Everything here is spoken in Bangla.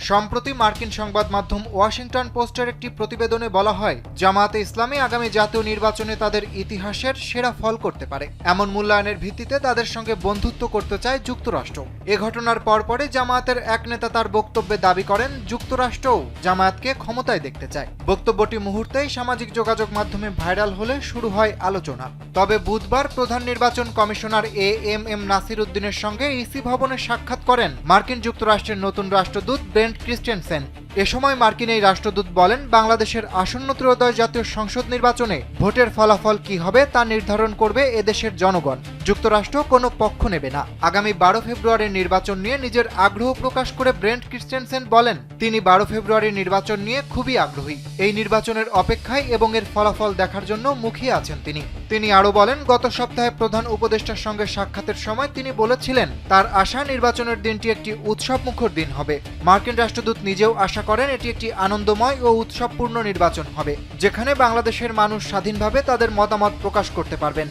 সম্প্রতি মার্কিন সংবাদ মাধ্যম ওয়াশিংটন পোস্টের একটি প্রতিবেদনে বলা হয়, জামায়াতে ইসলামী আগামী জাতীয় নির্বাচনে তাদের ইতিহাসের সেরা ফল করতে পারে এমন মূল্যায়নের ভিত্তিতে তাদের সঙ্গে বন্ধুত্ব করতে চায় যুক্তরাষ্ট্র। এ ঘটনার পরপরই জামায়াতের এক নেতা তার বক্তব্যে দাবি করেন, যুক্তরাষ্ট্রও জামায়াতকে ক্ষমতায় দেখতে চায়। বক্তব্যটি মুহূর্তেই সামাজিক যোগাযোগ মাধ্যমে ভাইরাল হলে শুরু হয় আলোচনা। তবে বুধবার প্রধান নির্বাচন কমিশনার এএমএম নাসির উদ্দিনের সঙ্গে ইসি ভবনে সাক্ষাৎ করেন মার্কিন যুক্তরাষ্ট্রের নতুন রাষ্ট্রদূত ব্রেন্ট ক্রিস্টেনসেন। এ সময় মার্কিন এই রাষ্ট্রদূত বলেন, বাংলাদেশের আসন্ন ত্রয়োদশ জাতীয় সংসদ নির্বাচনে ভোটের ফলাফল কি হবে তা নির্ধারণ করবে এদেশের জনগণ। যুক্তরাষ্ট্র কোনো পক্ষ নেবে না। আগামী 12 ফেব্রুয়ারির নির্বাচন নিয়ে নিজের আগ্রহ প্রকাশ করে ব্রেন্ট ক্রিস্টেনসেন বলেন, তিনি 12 ফেব্রুয়ারির নির্বাচন নিয়ে খুবই আগ্রহী। এই নির্বাচনের অপেক্ষায় এবং এর ফলাফল দেখার জন্য মুখিয়ে আছেন তিনি আরও বলেন, গত সপ্তাহে প্রধান উপদেষ্টার সঙ্গে সাক্ষাতের সময় তিনি বলেছিলেন, তার আশা নির্বাচনের দিনটি একটি উৎসবমুখর দিন হবে। মার্কিন রাষ্ট্রদূত নিজেও আশা করেন এটি একটি আনন্দময় ও উৎসবপূর্ণ নির্বাচন হবে, যেখানে বাংলাদেশের মানুষ স্বাধীনভাবে তাদের মতামত প্রকাশ করতে পারবেন।